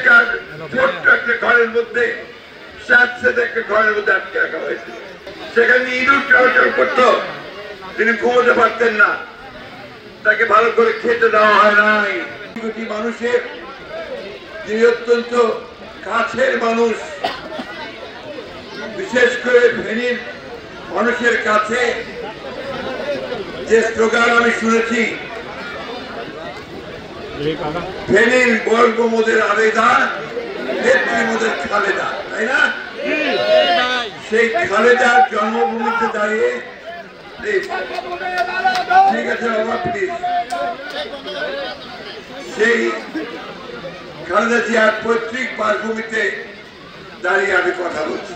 একটা ছোট্ট একটা ঘরের মধ্যে স্যাঁতস্যাঁতে একটা ঘরের মধ্যে আটকে রাখা হয়েছিল। সেখানে ইঁদুর চলাচল করতো, তিনি ঘুমোতে পারতেন না, তাকে ভালো করে খেতে দেওয়া হয় নাই। মানুষের যিনি অত্যন্ত কাছের মানুষ, বিশেষ করে ফেনীর মানুষের কাছে যে স্লোগান আমি শুনেছি, ফেনীর গর্ব মোদের আবেদা, নেত্রী মোদের খালেদা, তাই না? সেই খালেদার জন্মভূমিতে দাঁড়িয়ে, ঠিক আছে বাবা প্লিজ, সেই খালেদা জিয়ার পৈতৃক বাসভূমিতে দাঁড়িয়ে আমি কথা বলছি।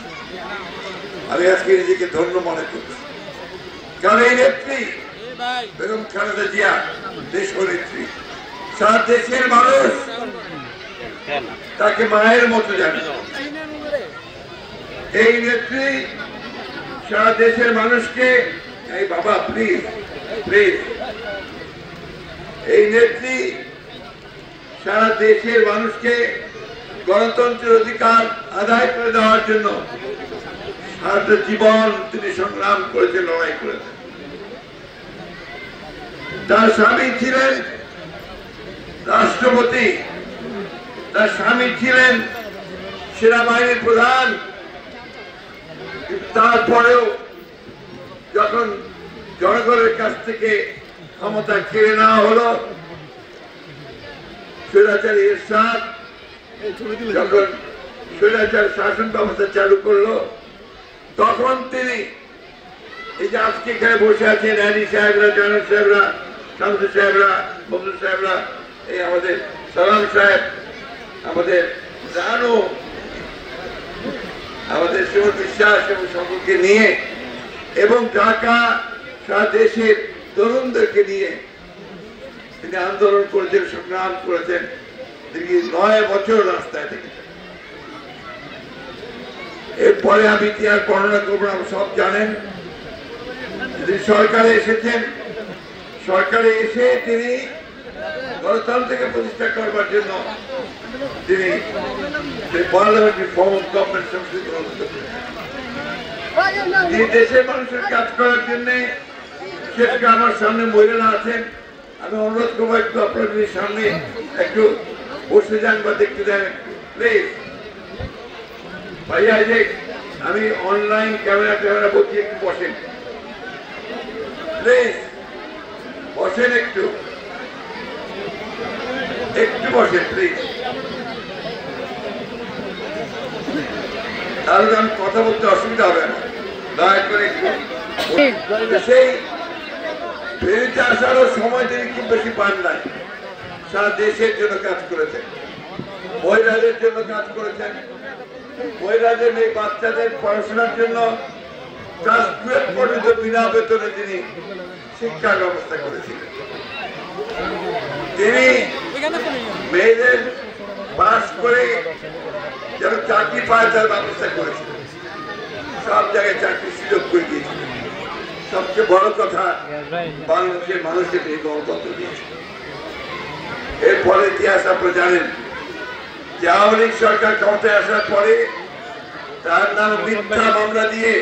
আমি আজকে নিজেকে ধন্য মনে করছি, কারণ এই নেত্রী বেগম খালেদা জিয়া দেশ নেত্রী, সারা দেশের মানুষ তাকে মায়ের মতো জানে। এই নেত্রী সারা দেশের মানুষকে, এই বাবা প্লিজ প্লিজ, এই নেত্রী সারা দেশের মানুষকে গণতন্ত্রের অধিকার আদায় করে দেওয়ার জন্য সারাটা জীবন তিনি সংগ্রাম করেছেন, লড়াই করেছেন। তার স্বামী ছিলেন রাষ্ট্রপতি, তার স্বামী ছিলেন সেনাবাহিনীর প্রধান, তারপরেও যখন জনগণের কাছ থেকে ক্ষমতা কেড়ে নেওয়া হলো, স্বৈরাচারী এরশাদ যখন স্বৈরাচার শাসন ব্যবস্থা চালু করলো, তখন তিনি এই যে আজকে এখানে বসে আছেন আলী সাহেবরা, জয়নাল সাহেবরা, শামসু সাহেবরা, বদরুল সাহেবরা, এই আমাদের সালাম সাহেব, আমাদের রানু, আমাদের শিবর বিশ্বাস এবং সকলকে নিয়ে, এবং ঢাকা সারা দেশের তরুণদেরকে নিয়ে তিনি আন্দোলন করেছেন, সংগ্রাম করেছেন, তিনি 9 বছর রাস্তায় থেকেছেন। এরপরে আমি ইতিহাস বর্ণনা করবো, আপনারা সব জানেন। তিনি সরকারে এসেছেন, সরকারে এসে তিনি গণতন্ত্রকে প্রতিষ্ঠা করবার জন্য তিনি পার্লামেন্টারি ফর্ম অফ গভর্নমেন্ট সংশোধন করেছেন। তিনি দেশের মানুষের কাজ করার জন্য, সেটাকে আমার সামনে মহিলারা আছেন, আমি অনুরোধ করবো একটু আপনাদের সামনে একটু বসে যান বা দেখতে দেন প্লিজ। ভাইয়া যে আমি অনলাইন ক্যামেরা বলছি, একটু বসেন প্লিজ, বসেন একটু বসেন প্লিজ, তাহলে আমি কথা বলতে অসুবিধা হবে না, দয়া করে একটু। সেই ফেরিতে আসারও সময় তিনি খুব বেশি পান নাই, সারা দেশের জন্য কাজ করেছেন, মহিলাদের জন্য কাজ করেছেন, মহিলাদের এই বাচ্চাদের পড়াশোনার জন্য ক্লাস 12 পর্যন্ত বিনা বেতনে তিনি শিক্ষার ব্যবস্থা করেছিলেন। তিনি মেয়েদের পাস করে যেন চাকরি পায় তার ব্যবস্থা করেছিলেন, সব জায়গায় চাকরির সুযোগ করে দিয়েছিলেন। সবচেয়ে বড় কথা, বাংলাদেশের মানুষকে তিনি গণতন্ত্র দিয়েছেন। এরপরে ইতিহাস আপনারা জানেন যে আওয়ামী লীগ সরকার ক্ষমতায় আসার পরে তার নাম মিথ্যা মামলা দিয়ে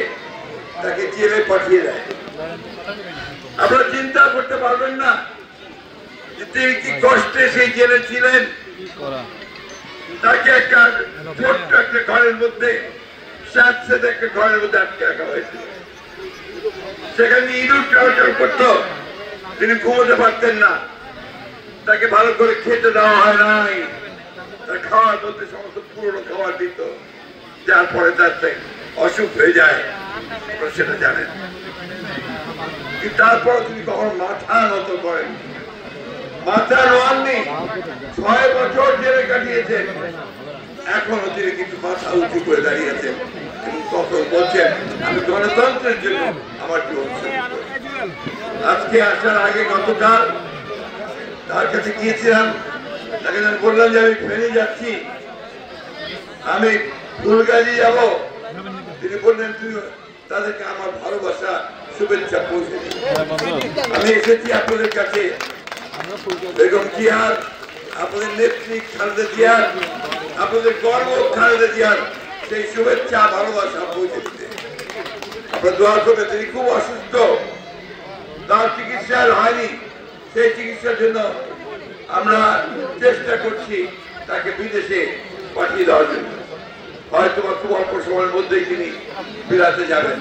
তাকে জেলে পাঠিয়ে দেয়। আপনারা চিন্তা করতে পারবেন না যে তিনি কি কষ্টে সেই জেলে ছিলেন। তাকে একটা ছোট্ট একটা ঘরের মধ্যে, স্যাঁতস্যাঁতে একটা ঘরের মধ্যে আটকে রাখা হয়েছিল। সেখানে ইঁদুর চলাচল করতো, তিনি ঘুমোতে পারতেন না, তাকে ভালো করে খেতে দেওয়া হয় নাই, তার খাওয়ার মধ্যে সমস্ত পুরনো খাবার দিত, যার পরে তার অসুখ হয়ে যায়, সেটা জানেন। তারপর তিনি কখনো মাথা নত করেন, মাথা নোয়াননি, 6 বছর জেলে কাটিয়েছেন, এখনো তিনি কিন্তু মাথা উঁচু করে দাঁড়িয়েছেন এবং কখন বলছেন আমি গণতন্ত্রের জন্য আমার জীবন। আজকে আসার আগে গতকাল তার কাছে গিয়েছিলাম, তাকে বললাম যে আমি ফেনী যাচ্ছি, আমি ফুলগাজী যাব। তিনি বললেন তুমি তাদেরকে আমার ভালোবাসা শুভেচ্ছা পৌঁছে দিন। আমি এসেছি আপনাদের কাছে বেগম জিয়ার, আপনাদের নেত্রী খালেদা জিয়ার আপনাদের গর্ব খালেদা জিয়ার সেই শুভেচ্ছা ভালোবাসা পৌঁছে দিতে। আপনার দোয়া করবে, তিনি খুব অসুস্থ, তার চিকিৎসা হয়নি, সেই চিকিৎসার জন্য আমরা চেষ্টা করছি তাকে বিদেশে পাঠিয়ে দেওয়ার জন্য। হয়তো খুব অল্প সময়ের মধ্যেই তিনি বিরাতে যাবেন।